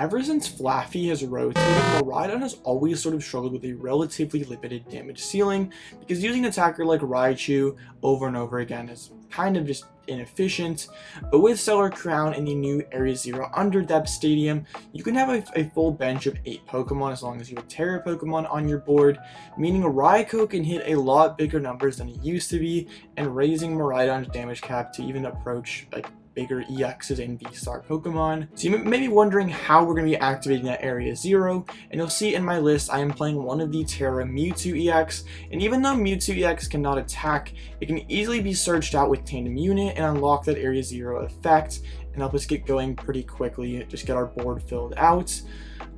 Ever since Flaffy has rotated, Miraidon has always sort of struggled with a relatively limited damage ceiling, because using an attacker like Raichu over and over again is kind of just inefficient. But with Stellar Crown in the new Area Zero Underdepths Stadium, you can have a full bench of 8 Pokemon as long as you have Terra Pokemon on your board, meaning a Raikou can hit a lot bigger numbers than it used to be, and raising Miraidon's damage cap to even approach like bigger EXs and V-Star Pokemon. So you may be wondering how we're going to be activating that Area Zero, and you'll see in my list I am playing one of the Terra Mewtwo EX, and even though Mewtwo EX cannot attack, it can easily be searched out with Tandem Unit and unlock that Area Zero effect, and help us get going pretty quickly, just get our board filled out.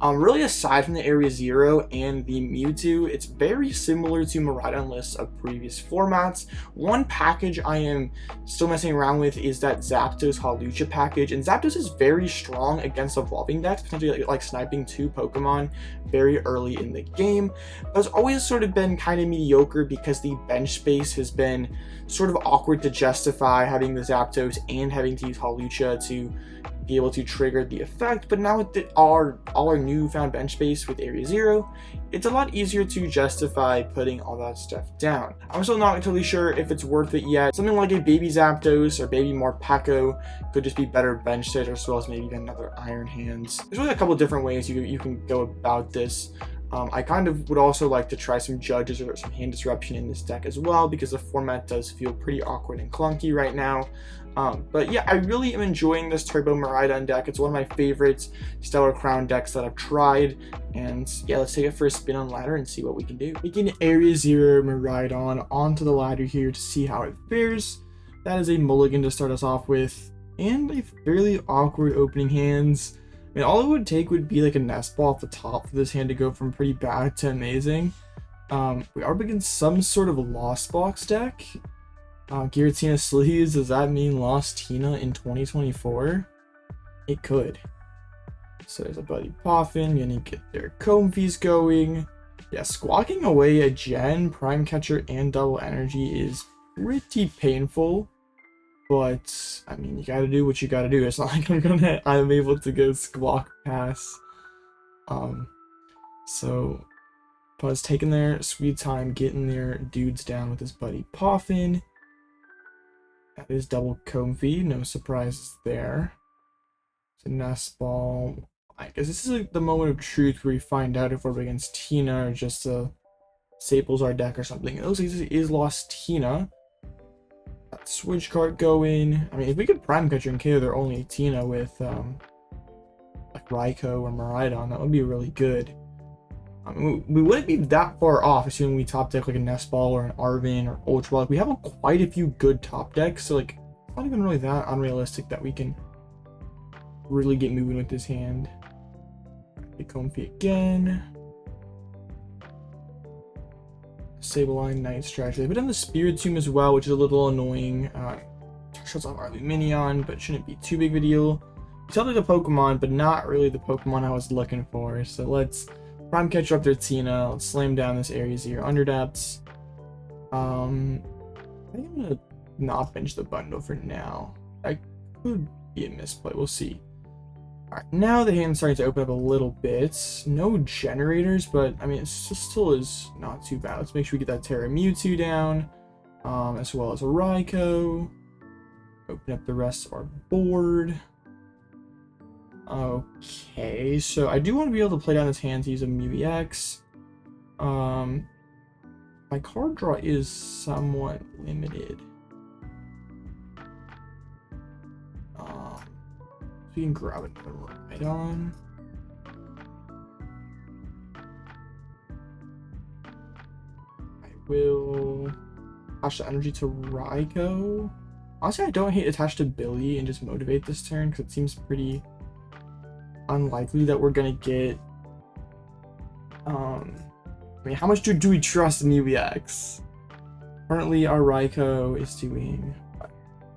Really, aside from the Area Zero and the Mewtwo, it's very similar to Miraidon lists of previous formats. One package I am still messing around with is that Zapdos Hawlucha package, and Zapdos is very strong against evolving decks, potentially like sniping 2 Pokemon very early in the game, but it's always sort of been kind of mediocre because the bench space has been sort of awkward to justify having the Zapdos and having to use Hawlucha to be able to trigger the effect. But now with all our newfound bench space with Area Zero, it's a lot easier to justify putting all that stuff down. I'm still not totally sure if it's worth it yet. Something like a baby Zapdos or baby Morpeko could just be better bench sit, as well as maybe even another Iron Hands. There's really a couple different ways you can go about this. I kind of would also like to try some judges or some hand disruption in this deck as well, because the format does feel pretty awkward and clunky right now. But yeah, I really am enjoying this Turbo Miraidon deck. It's one of my favorite Stellar Crown decks that I've tried. And yeah, let's take it for a spin on ladder and see what we can do. We can Area Zero Miraidon onto the ladder here to see how it fares. That is a mulligan to start us off with, and a fairly awkward opening hands. I mean, all it would take would be like a Nest Ball off the top for this hand to go from pretty bad to amazing. We are against some sort of Lost Box deck. Giratina Sleeves, does that mean Lost Tina in 2024? It could. So there's a Buddy Poffin, gonna get their Comfeys going. Yeah, squawking away a Gen, Prime Catcher, and Double Energy is pretty painful. But I mean, you gotta do what you gotta do. It's not like I'm able to go squawk pass. So Buzz taking their sweet time, getting their dudes down with his Buddy Poffin. That is double Comfey, no surprises there. It's a Nest Ball. I guess this is like the moment of truth where we find out if we're against Tina or just Staples our deck or something. It looks like this is Lost Tina. Got Switch Cart going. I mean, if we could Prime Catcher and KO their only Tina with like Raikou or Miraidon, that would be really good. I mean, we wouldn't be that far off, assuming we top deck like a Nest Ball or an Arven or Ultra Ball. Like, we have quite a few good top decks, so like it's not even really that unrealistic that we can really get moving with this hand. Get Comfy again. Sableye, Night Strategy. But then the Spiritomb as well, which is a little annoying. Shuts off our Lumineon, but shouldn't be too big of a deal. It's like the Pokemon, but not really the Pokemon I was looking for. So let's Prime Catcher up their Tina. Let's slam down this Area Zero Underdepths. I think I'm gonna not bench the bundle for now. That could be a misplay. We'll see. Alright, now the hand's starting to open up a little bit. No generators, but I mean, it still is not too bad. Let's make sure we get that Terra Mewtwo down, as well as a Raikou. Open up the rest of our board. Okay, so I do want to be able to play down this hand to use a Mew EX. My card draw is somewhat limited. We can grab it right on. I will attach the energy to Raikou. Honestly, I don't hate attach to Billy and just motivate this turn, because it seems pretty unlikely that we're gonna get. I mean, how much do we trust Mew EX? Currently, our Raikou is doing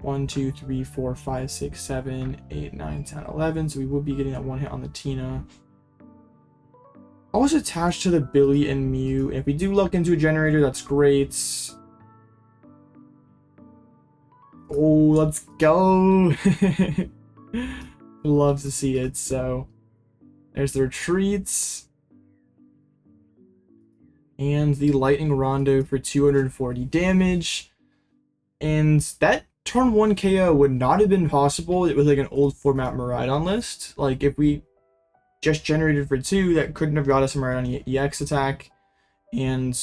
1, 2, 3, 4, 5, 6, 7, 8, 9, 10, 11. So we will be getting that one hit on the Tina. Always attached to the Billy and Mew. If we do look into a generator, that's great. Oh, let's go. Love to see it. So There's the retreats. And the Lightning Rondo for 240 damage. And that turn 1 KO would not have been possible with like an old format Miraidon list. Like if we just generated for 2, that couldn't have got us a Miraidon EX attack. And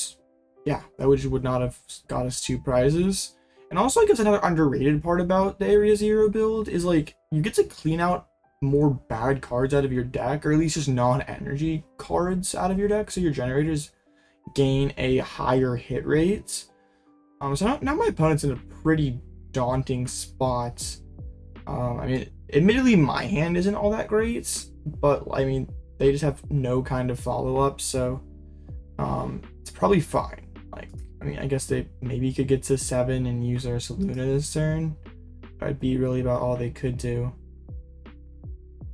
yeah, that would not have got us 2 prizes. And also I guess another underrated part about the Area Zero build is like you get to clean out more bad cards out of your deck, or at least just non-energy cards out of your deck, so your generators gain a higher hit rate. So now my opponent's in a pretty daunting spot. I mean, admittedly, my hand isn't all that great, but I mean, they just have no kind of follow-up, so it's probably fine. Like, I mean, I guess they maybe could get to 7 and use Ursaluna this turn. That'd be really about all they could do.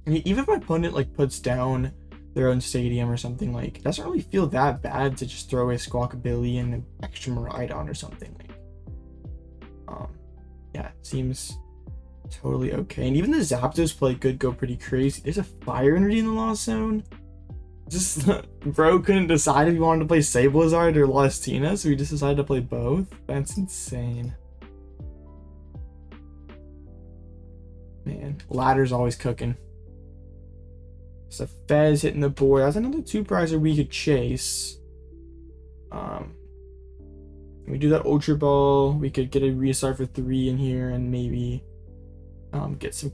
I mean, even if my opponent like puts down their own stadium or something, like it doesn't really feel that bad to just throw a Squawkabilly and an extra Miraidon or something. Like, yeah, it seems totally okay. And even the Zapdos play could go pretty crazy. There's a fire energy in the Lost Zone. Just bro couldn't decide if he wanted to play Sablezard or Lustina, so he just decided to play both. That's insane. Man, ladder's always cooking. So Fez hitting the board. That's another 2-prizer we could chase. We do that Ultra Ball. We could get a restart for 3 in here and maybe get some,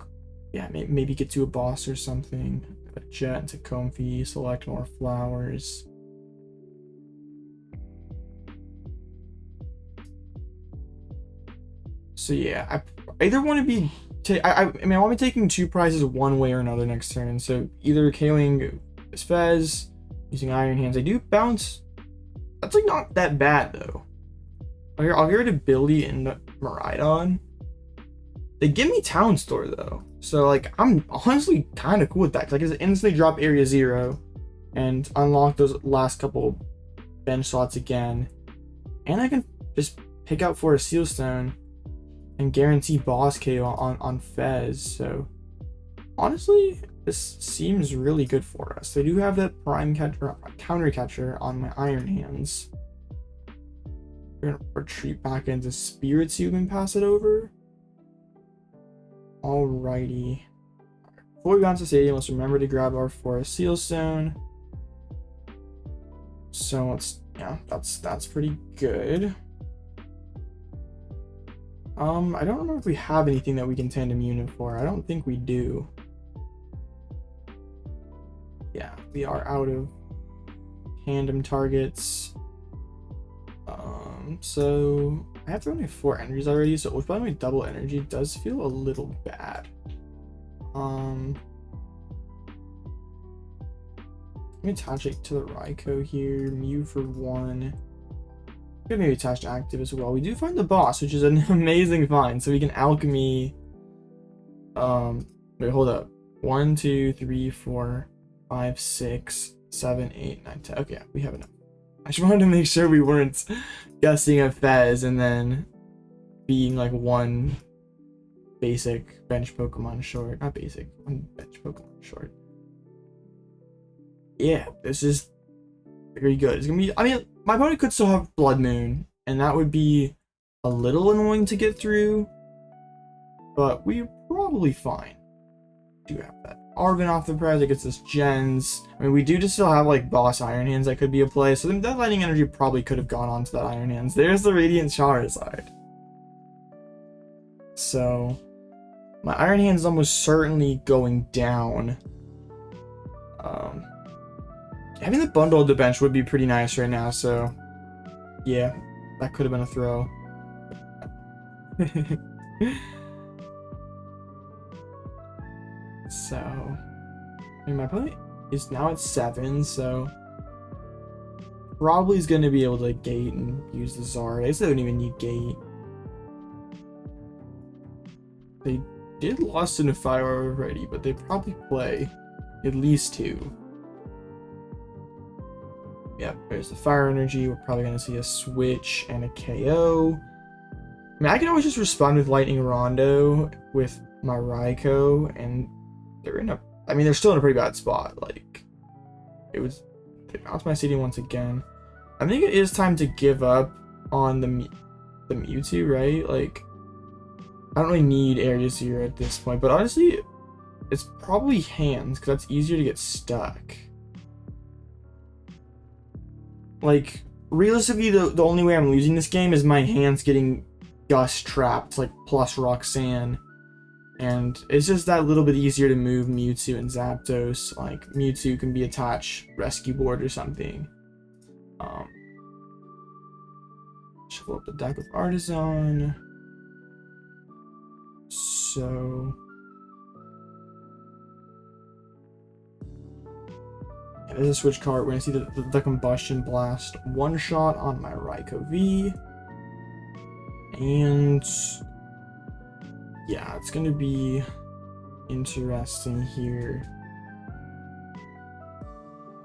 yeah, maybe get to a boss or something. A jet into Comfy, select more flowers. So yeah, I either want to be I mean, I want to be taking 2 prizes one way or another next turn. So either KOing this Fez, using Iron Hands. I do bounce. That's like not that bad though. I'll get rid of Billy and Miraidon. They give me Town Store though. So like I'm honestly kind of cool with that. Cause I can instantly drop Area Zero and unlock those last couple bench slots again. And I can just pick out for a Sealstone and guarantee boss KO on Fez. So honestly, this seems really good for us. They do have that Prime Catcher counter catcher on my Iron Hands. We're gonna retreat back into Spiritomb and pass it over. Alrighty. Before we bounce to stadium, let's remember to grab our Forest Sealstone. So let's, yeah, that's pretty good. I don't remember if we have anything that we can tandem unit for. I don't think we do. Yeah, we are out of tandem targets. So I have only 4 energies already, so with my double energy does feel a little bad. Let me attach it to the Raikou here. Mew for 1. Could maybe attach to active as well. We do find the boss, which is an amazing find. So we can alchemy. Wait, hold up. 1, 2, 3, 4, 5, 6, 7, 8, 9, 10. Okay, we have enough. I just wanted to make sure we weren't guessing a Fez and then being like one basic bench Pokemon short. Not basic, one bench Pokemon short. Yeah, this is very good. It's gonna be, I mean, my opponent could still have Bloodmoon, and that would be a little annoying to get through, but we're probably fine. Do have that Arven off the prize that gets us gens. I mean, we do just still have like boss Iron Hands that could be a play, so that lightning energy probably could have gone onto that Iron Hands. There's the Radiant Charizard. So my Iron Hands is almost certainly going down. Having the bundle at the bench would be pretty nice right now, so yeah, that could have been a throw. So, I mean, my opponent is now at 7, so probably is going to be able to gate and use the Zard. I guess they don't even need gate. They did Lost in a Fire already, but they probably play at least 2. Yep, there's the fire energy. We're probably going to see a switch and a KO. I mean, I can always just respond with Lightning Rondo with my Raikou, and they're in a, I mean, they're still in a pretty bad spot. Like, It was... They bounced my CD once again. I think it is time to give up on the Mewtwo, right? Like, I don't really need Area Zero at this point, but honestly, it's probably hands, because that's easier to get stuck. Like, realistically, the only way I'm losing this game is my hands getting Gust trapped, like, plus Roxanne. And it's just that little bit easier to move Mewtwo and Zapdos. Like, Mewtwo can be attached Rescue Board or something. Shuffle up the deck with Artisan. So... yeah, there's a Switch Cart. We're going to see the Combustion Blast one-shot on my Raikou V. And... yeah, it's going to be interesting here.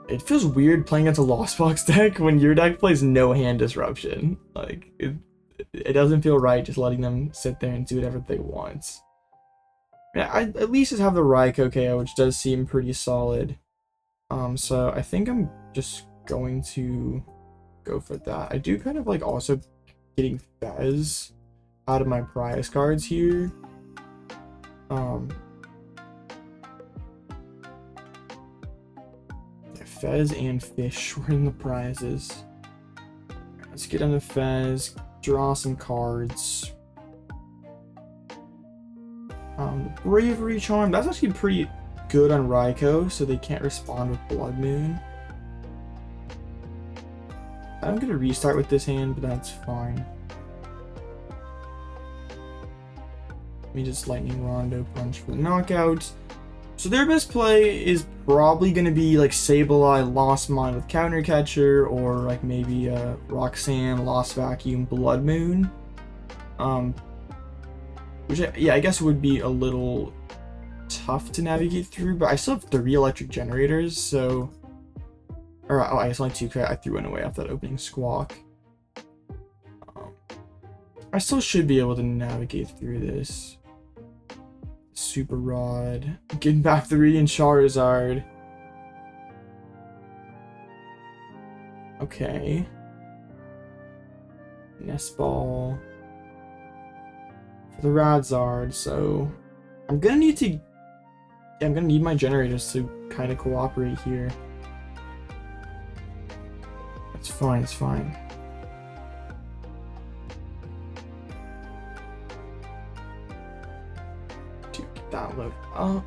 It feels weird playing against a Lost Box deck when your deck plays no hand disruption. Like, it doesn't feel right just letting them sit there and do whatever they want. Yeah, I at least just have the Raikou KO, which does seem pretty solid. So I think I'm just going to go for that. I do kind of like also getting Fez out of my prize cards here. Yeah, Fez and Fish were in the prizes. Let's get into Fez, draw some cards. The Bravery Charm, that's actually pretty good on Raikou, so they can't respond with Bloodmoon. I'm gonna restart with this hand, but that's fine. Let me just Lightning Rondo Punch for the knockout. So their best play is probably going to be like Sableye, Lost Mine with Counter Catcher, or like maybe Roxanne, Lost Vacuum, Bloodmoon. Which I guess would be a little tough to navigate through, but I still have 3 Electric Generators, so... or, oh, I guess only 2, I threw one away off that opening Squawk. I still should be able to navigate through this. Super Rod. Getting back 3 in Charizard. Okay. Nest Ball. For the Radzard, so... I'm gonna need to... yeah, I'm gonna need my generators to kind of cooperate here. It's fine, it's fine. That load up.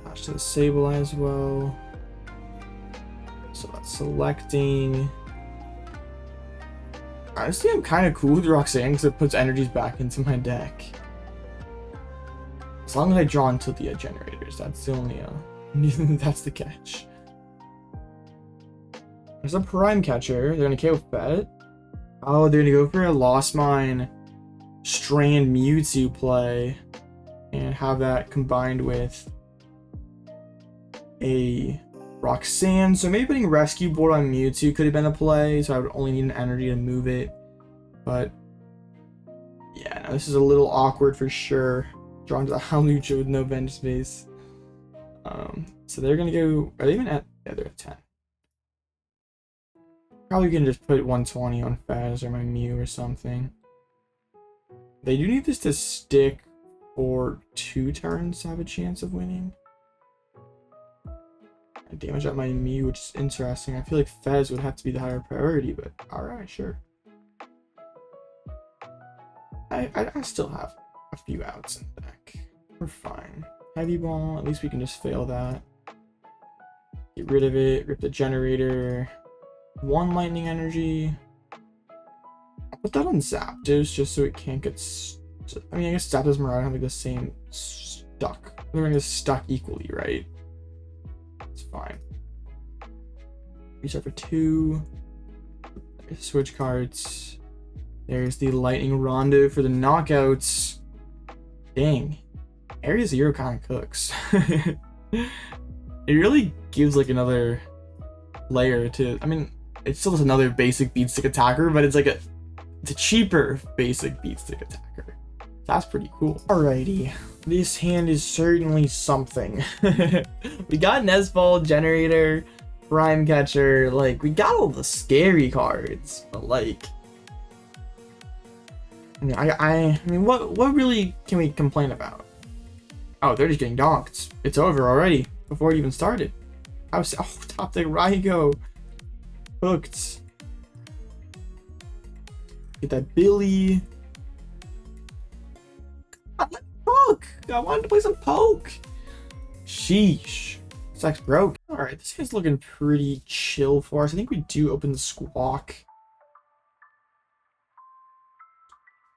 Attach to the Sableye as well. So that's selecting. Honestly, I'm kind of cool with Roxanne because it puts energies back into my deck. As long as I draw into the generators, that's the only that's the catch. There's a Prime Catcher. They're gonna KO Bet. Oh, they're gonna go for a Lost Mine Strand Mewtwo play and have that combined with a Roxanne. So maybe putting Rescue Board on Mewtwo could have been a play, so I would only need an energy to move it. But yeah, no, this is a little awkward for sure. Drawn to the Hawlucha with no bench space. So they're gonna go. Are they even at? Yeah, they're at 10. Probably gonna just put 120 on Fez or my Mew or something. They do need this to stick for 2 turns to have a chance of winning. I damage up my Mew, which is interesting. I feel like Fez would have to be the higher priority, but alright, sure. I still have a few outs in the deck. We're fine. Heavy Ball, at least we can just fail that. Get rid of it, rip the generator. 1 lightning energy. I'll put that on Zapdos just so it can't get I mean, I guess Zapdos and Miraidon have like the same stuck. They're gonna get stuck equally, right? It's fine. Restart for 2. Switch cards. There's the Lightning Rondo for the knockouts. Dang. Area Zero kind of cooks. It really gives like another layer to, I mean, it's still just another basic beatstick attacker, but it's like it's a cheaper basic beatstick attacker. That's pretty cool. Alrighty, this hand is certainly something. We got Nest Ball, Generator, Prime Catcher, like, we got all the scary cards, but like, I mean, what really can we complain about? Oh, they're just getting donked. It's over already, before it even started. Oh, top deck Raikou. Hooked. Get that Billy. Poke! I wanted to play some Poke! Sheesh. Sex broke. Alright, this hand's looking pretty chill for us. I think we do open the Squawk.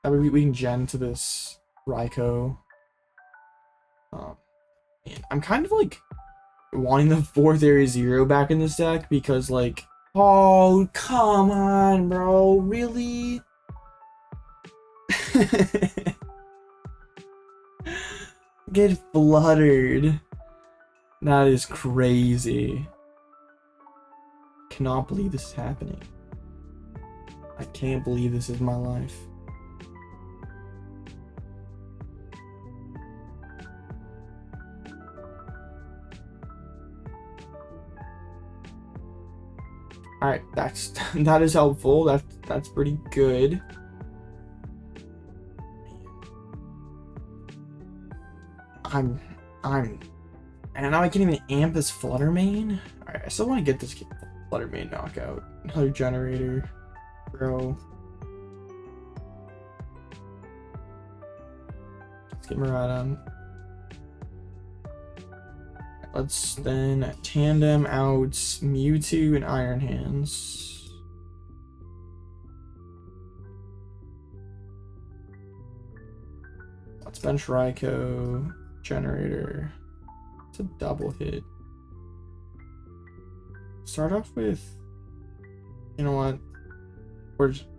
That way we can gen to this Raikou. And I'm kind of like wanting the 4th Area Zero back in this deck because like, oh, come on, bro. Really? Get fluttered. That is crazy. Cannot believe this is happening. I can't believe this is my life. Alright, that is helpful. That's pretty good. And now I can't even amp this Flutter Mane. Alright, I still want to get this Flutter Mane knockout. Another Generator. Bro. Let's get Miraidon. Let's then tandem out Mewtwo and Iron Hands. Let's bench Raikou, Generator. It's a double hit. Start off with, you know what?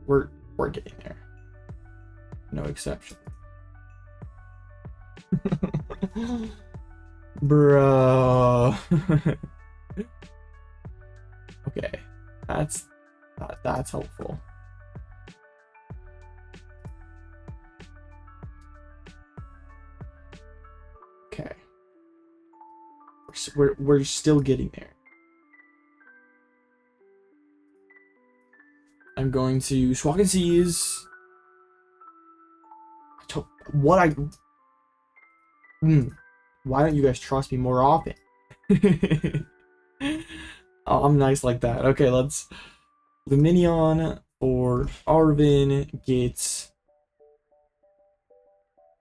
We're getting there. No exception. Bro. Okay, that's helpful. Okay, we're still getting there. I'm going to Squawkabilly. Why don't you guys trust me more often? Oh, I'm nice like that. Okay, let's Lumineon or Arven gets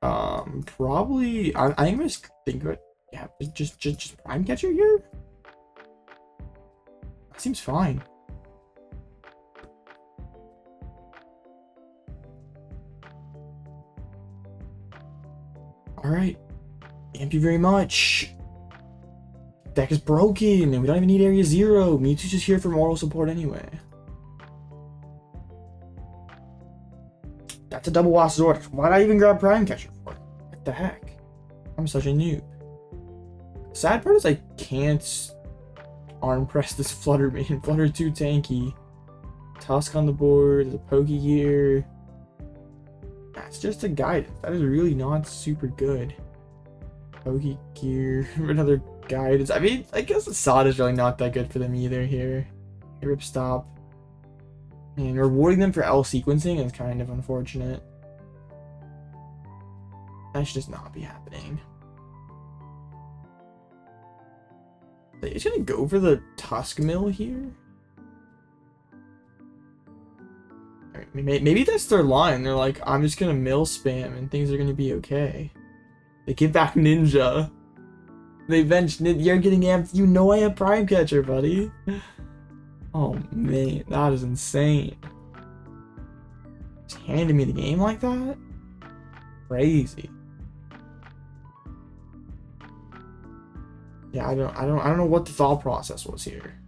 probably I think I'm just think of it. Yeah, just Prime Catcher here. That seems fine. All right. Thank you very much. Deck is broken, and we don't even need Area Zero. Mewtwo's just here for moral support anyway. That's a double Lost Zord. Why'd I even grab Prime Catcher for? What the heck? I'm such a noob. Sad part is I can't arm press this Flutter Mane. Flutter too tanky. Tusk on the board, the Pokegear. That's just a guidance. That is really not super good. Pokegear, another guidance. I mean, I guess the Sod is really not that good for them either here. Ripstop. And rewarding them for L sequencing is kind of unfortunate. That should just not be happening. It's gonna go for the Tusk Mill here. Maybe that's their line. They're like, I'm just gonna mill spam and things are gonna be okay. They get back Ninja. They bench Ninja. You're getting amped. You know I have Prime Catcher, buddy. Oh man, that is insane. Just handing me the game like that? Crazy. Yeah, I don't know what the thought process was here.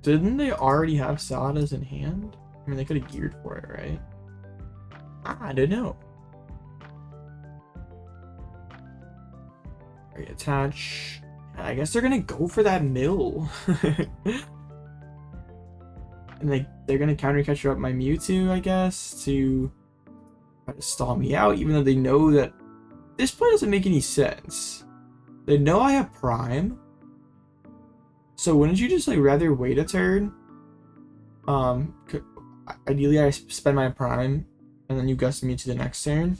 Didn't they already have Sadas in hand? I mean, they could have geared for it, right? I don't know. Attach. I guess they're gonna go for that mill. And they're gonna counter catcher up my Mewtwo, I guess, to try to stall me out, even though they know that this play doesn't make any sense. They know I have Prime. So wouldn't you just like rather wait a turn? Ideally I spend my Prime and then you gust me to the next turn.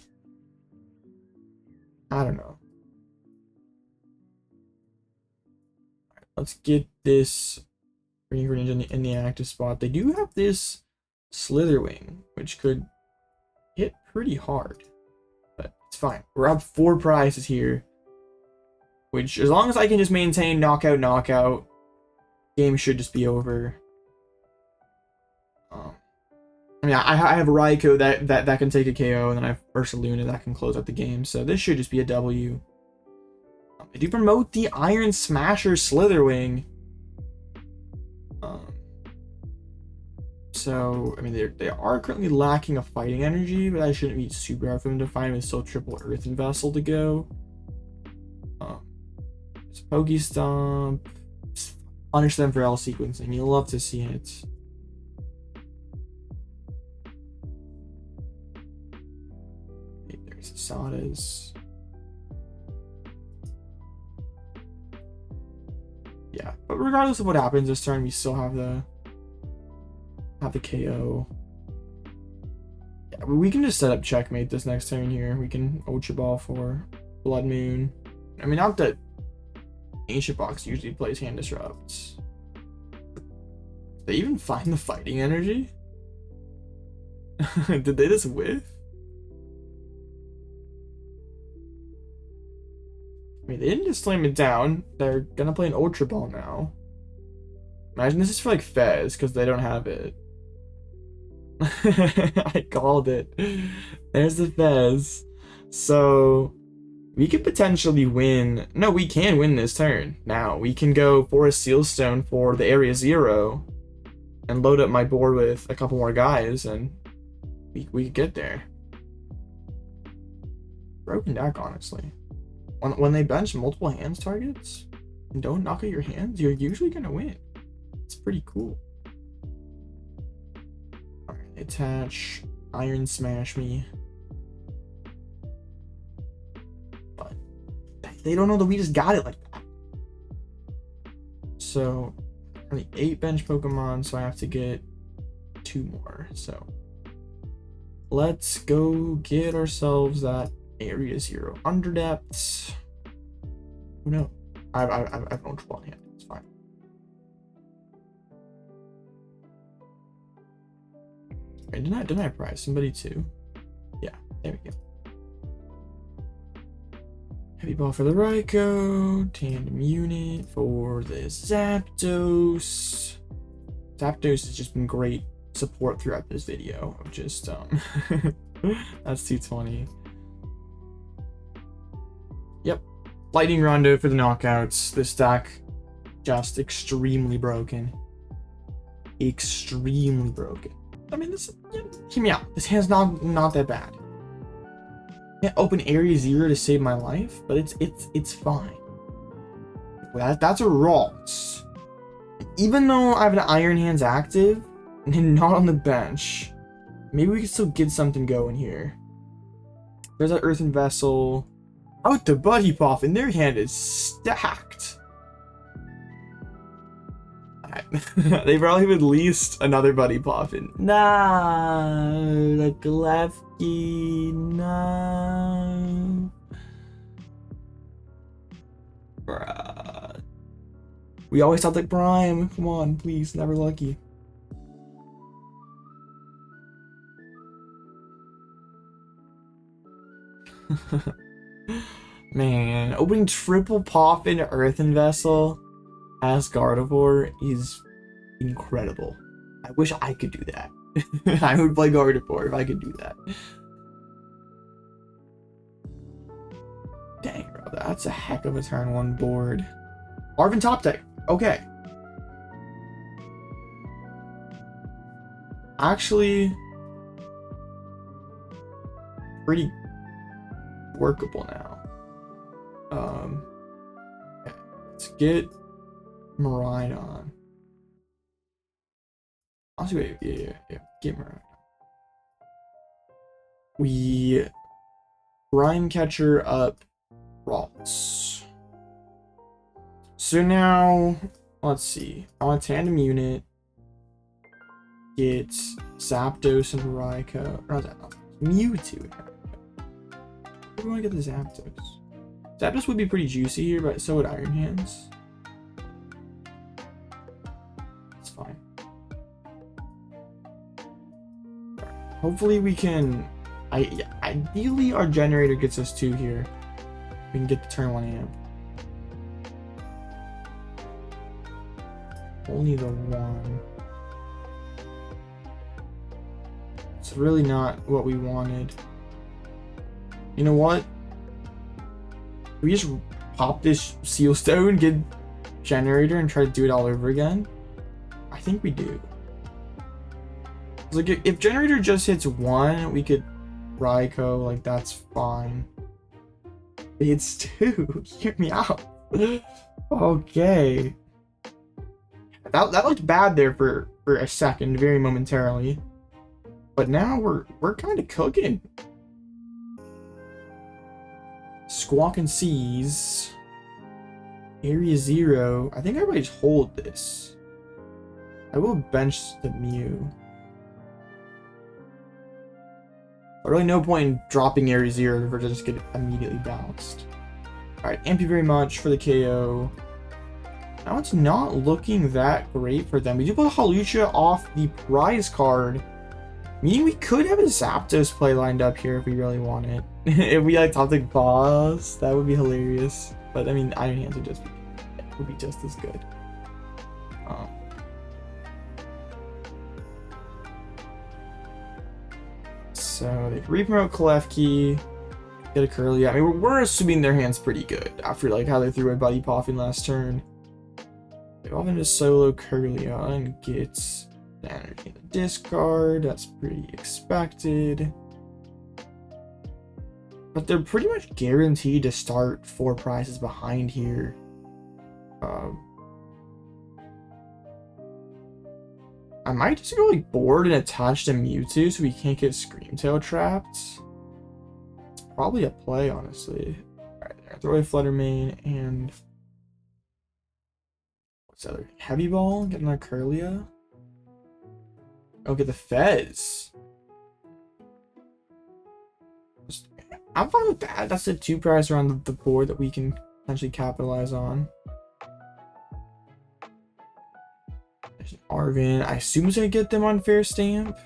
I don't know. Right, let's get this Green Greninja in the active spot. They do have this Slitherwing, which could hit pretty hard, but it's fine. We're up 4 prizes here, which as long as I can just maintain knockout, game should just be over. I mean, I have a Raikou that can take a KO, and then I have Ursaluna that can close out the game, so this should just be a W. I do promote the Iron Smasher Slitherwing. So, I mean, they are currently lacking a fighting energy, but that shouldn't be super hard for them to find with still triple Earthen Vessel to go. It's Pokestomp. Punish them for L sequencing. You'll love to see it. There's Asadas. Yeah, but regardless of what happens this turn, we still have the KO. Yeah, we can just set up checkmate this next turn here. We can Ultra Ball for Bloodmoon. I mean, not that Ancient Box usually plays Hand Disrupts. Did they even find the fighting energy? Did they just whiff? I mean, they didn't just slam it down. They're gonna play an Ultra Ball now. Imagine this is for like Fez, because they don't have it. I called it. There's the Fez. So we could potentially win. No, we can win this turn. Now we can go for a Seal Stone for the Area 0 and load up my board with a couple more guys, and we could get there. Broken deck, honestly. When they bench multiple hands targets and don't knock out your hands, you're usually gonna win. It's pretty cool. Alright, attach, Iron Smash me. But they don't know that we just got it like that. So, only 8 bench Pokemon, so I have to get 2 more. So, let's go get ourselves that Area 0 Underdepths. Oh no, I've an Ultra Ball in hand. It's fine. Wait, didn't I prize somebody too? Yeah, there we go. Heavy Ball for the Raikou. Tandem Unit for the Zapdos. Zapdos has just been great support throughout this video. I'm just that's 220. Yep. Lightning Rondo for the knockouts. This deck just extremely broken. Extremely broken. I mean, this, yeah, hear me out. This hand's not that bad. Can't open Area 0 to save my life, but it's fine. That's a Ralts. Even though I have an Iron Hands active and not on the bench, maybe we can still get something going here. There's an Earthen Vessel. Out the Buddy Puff, and their hand is stacked. They probably have at least another Buddy Puff in. Nah, the Glefki, no. Bruh. We always thought that Prime. Come on, please, never lucky. Man, opening triple pop into Earthen Vessel as Gardevoir is incredible. I wish I could do that. I would play Gardevoir if I could do that. Dang, bro, that's a heck of a turn 1 board. Arven top deck. Okay. Actually, pretty workable now. Okay, let's get Miraidon. Honestly, wait, yeah, get Miraidon. we Prime Catcher up Ralts. So now, let's see. I want a tandem unit. Get Zapdos and Raikou. Or not Zapdos. Mewtwo. I want to get the Zapdos. Zapdos would be pretty juicy here, but so would Iron Hands. It's fine. Hopefully we can... ideally our generator gets us 2 here. We can get the turn 1 amp. Only the 1. It's really not what we wanted. You know what? We just pop this Seal Stone, get generator, and try to do it all over again? I think we do. Like, if generator just hits 1, we could Raikou, like, that's fine. But it's 2. Hear me out. Okay. That looked bad there for a second, very momentarily. But now we're kind of cooking. Squawk and Seize. Area 0. I think everybody's hold this. I will bench the Mew. But really no point in dropping Area 0 if we're just get immediately bounced. Alright, thank you very much for the KO. Now it's not looking that great for them. We do put Hawlucha off the prize card. Meaning we could have a Zapdos play lined up here if we really want it. If we like top deck boss, that would be hilarious. But I mean, Iron Hands would be just as good. So they re-promote Klefki, get a Curly. I mean, we're assuming their hand's pretty good after like how they threw away Buddy Poffin last turn. They evolve into solo Curlia and gets the energy in the discard. That's pretty expected. But they're pretty much guaranteed to start 4 prizes behind here. I might just go like board and attach to Mewtwo so we can't get Screamtail trapped. It's probably a play, honestly. Alright, there. Throw away Fluttermane and what's the other? Heavy Ball, getting our Curlia. Oh, get the Fez. I'm fine with that. That's the 2 prize around the board that we can potentially capitalize on. There's an Arven. I assume it's going to get them Unfair Stamp.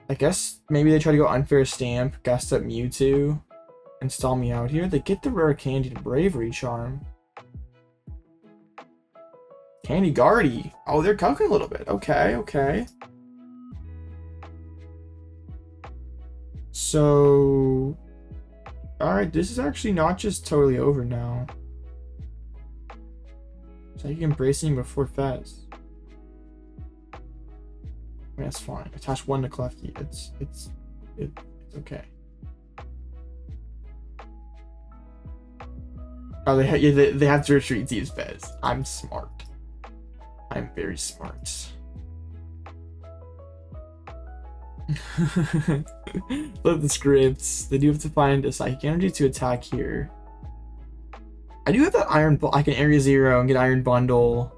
I guess maybe they try to go Unfair Stamp, gust up Mewtwo, and stall me out here. They get the Rare Candy and Bravery Charm. Candy Guardy. Oh, they're cooking a little bit. Okay, okay. So... Alright, this is actually not just totally over now. So you can Embracing before Fez. I mean, that's fine. Attach 1 to Klefki. It's okay. Oh, they have to retreat to use Fez. I'm smart. I'm very smart. Love the scripts. They do have to find a Psychic Energy to attack here. I do have that Iron Ball. I can Area 0 and get Iron Bundle.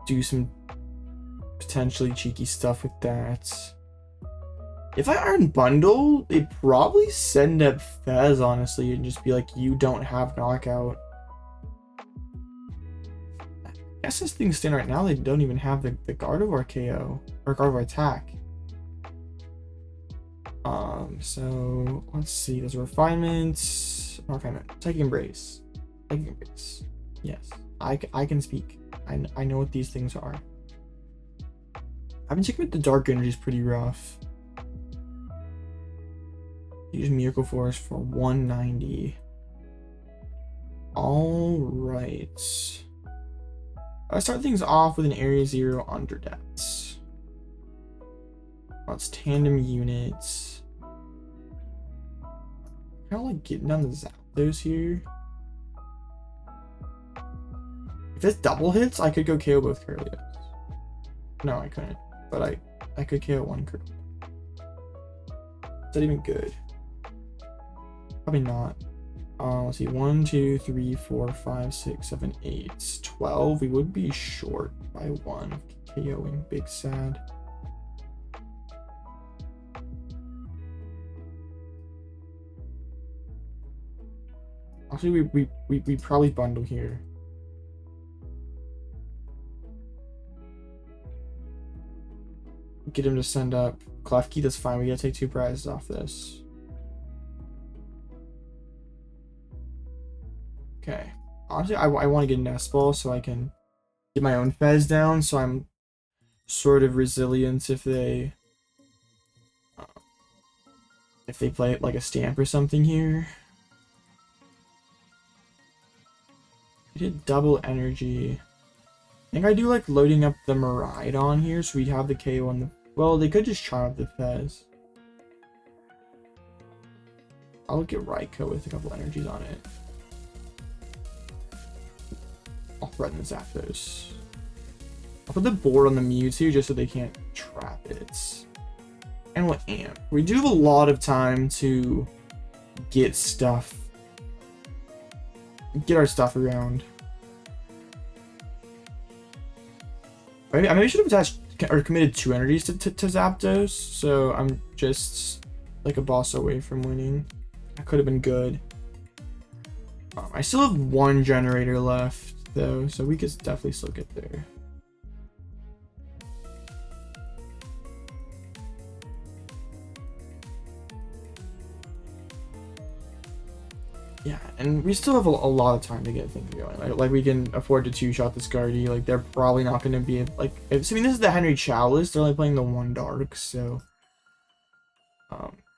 Do some potentially cheeky stuff with that. If I Iron Bundle, they'd probably send up Fez, honestly, and just be like, you don't have knockout. I guess as things stand right now, they don't even have the Gardevoir KO or Gardevoir attack. So let's see. There's a refinement. Psychic Embrace. Psychic Embrace. Yes, I can speak. I know what these things are. I've been checking with the Dark Energy is pretty rough. Use Miracle Force for 190. All right. I start things off with an Area 0 Underdepths. Let's tandem units. Kind of like getting down the Zapdos here. If this double hits, I could go KO both Curlias. No, I couldn't. But I could KO 1 Curlia. that even good? Probably not. Let's see. 1, 2, 3, 4, 5, 6, 7, 8, 12. We would be short by 1. KOing Big Sad. Actually, we probably bundle here. Get him to send up Klefki. That's fine. We gotta take 2 prizes off this. Okay. Honestly, I want to get Nest Ball so I can get my own Fez down, so I'm sort of resilient if they play it like a stamp or something here. I did double energy. I think I do like loading up the Miraidon here, so we have the KO on the. Well, they could just try out the Fez. I'll look at Raikou with a couple energies on it. I'll threaten the Zapdos. I'll put the board on the Mewtwo just so they can't trap it. And we'll amp. We do have a lot of time to get stuff. Get our stuff around. I maybe should have attached or committed 2 energies to Zapdos, so I'm just like a boss away from winning. That could have been good. I still have 1 generator left though, so we could definitely still get there. Yeah, and we still have a lot of time to get things going. Like we can afford to 2-shot this Guardy. Like they're probably not going to be like. Assuming this is the Henry Chalice, they're only playing the 1 dark. So,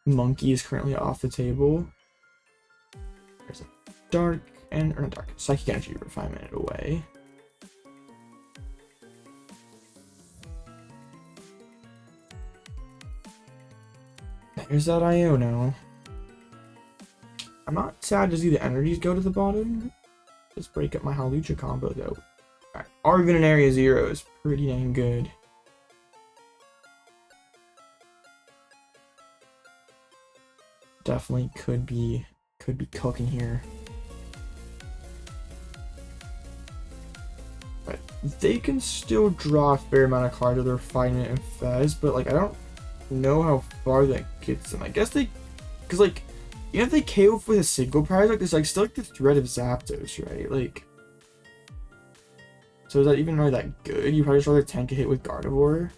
Monkey is currently off the table. There's a dark and or not dark Psychic Energy Refinement away. There's that Iono. I'm not sad to see the energies go to the bottom. Just break up my Hawlucha combo though. Alright, Arven in Area 0 is pretty dang good. Definitely could be cooking here. But they can still draw a fair amount of cards if they're fighting it in Fez, but like I don't know how far that gets them. I guess they, because like, you know, if they KO with a single prize, like there's like still like the threat of Zapdos, right? Like, so is that even really that good? You probably just rather tank a hit with Gardevoir.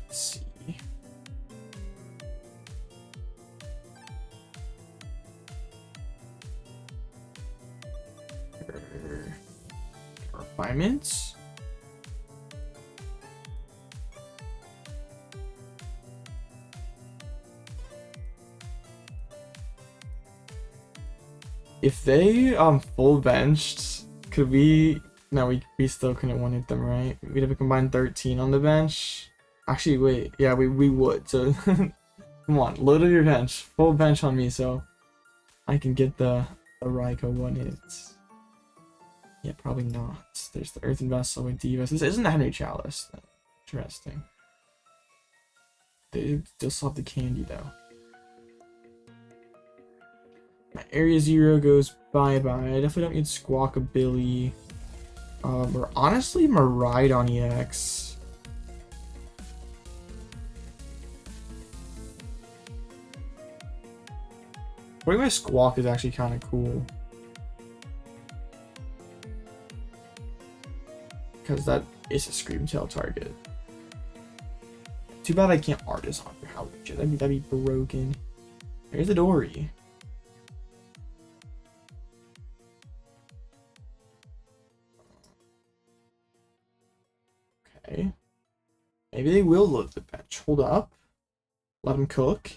Let's see. Refinements. If they full benched, could we? No, we still couldn't one-hit them, right? We'd have a combined 13 on the bench. Actually, wait, yeah, we would. So come on, load up your bench, full bench on me, so I can get the Raikou one-hit. Yeah, probably not. There's the Earthen Vessel with Divas. This isn't the Henry Chalice. Interesting. They still have the candy though. My Area 0 goes bye-bye. I definitely don't need Squawkabilly. Or honestly, Miraidon EX. Putting my Squawk is actually kind of cool. Because that is a Screamtail target. Too bad I can't Artist on for Hawlucha. That'd be broken. There's the Dory. Okay. Maybe they will load the bench. Hold up. Let them cook.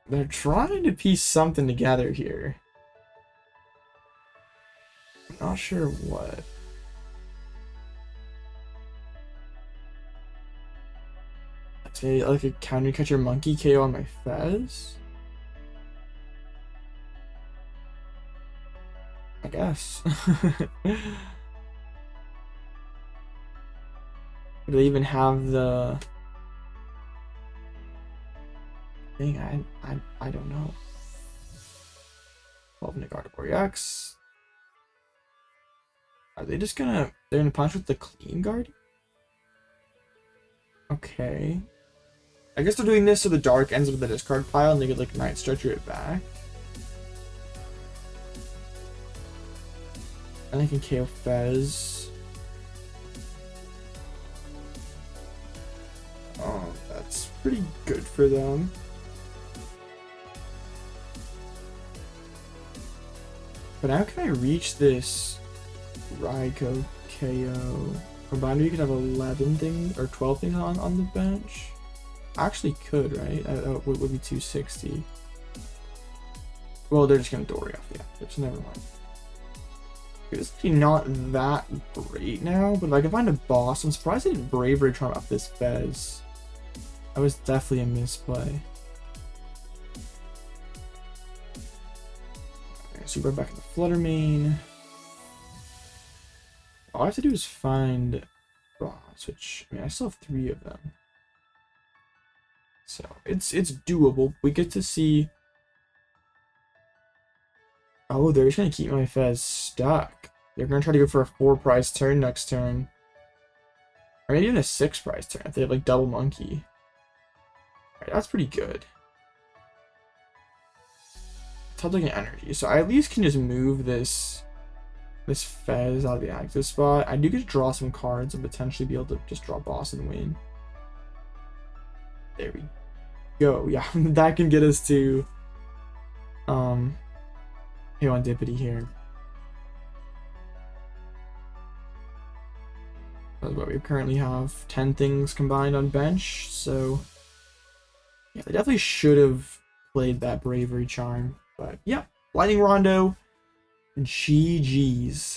They're trying to piece something together here. I'm not sure what. Say like a counter catcher monkey KO on my Fez? I guess. Do they even have the thing? I don't know. 12 Gardevoir X. Are they just gonna they're gonna punch with the clean guard? Okay. I guess they're doing this so the dark ends up with the discard pile and they could like Night Stretcher it back. And I can KO Fez. Oh, that's pretty good for them. But how can I reach this Raikou KO? Combined, you could have 11 things or 12 things on the bench. Actually could, right? That would be 260. Well, they're just gonna Dory off the active, so never mind. It's actually not that great now, but if I can find a boss, I'm surprised I didn't Bravery Charm up this Fez. That was definitely a misplay. Okay, so we're back in the Flutter Mane. All I have to do is find boss, which, I mean, I still have 3 of them. So, it's doable. We get to see... Oh, they're just going to keep my Fez stuck. They're going to try to go for a 4-prize turn next turn. Or maybe even a 6-prize turn if they have, like, double monkey. Alright, that's pretty good. It's like an energy. So I at least can just move this Fez out of the active spot. I do get to draw some cards and potentially be able to just draw boss and win. There we go. Yeah, that can get us to Fezandipiti here. That's what we currently have 10 things combined on bench, so yeah, they definitely should have played that Bravery Charm. But yeah, Lightning Rondo, GG's.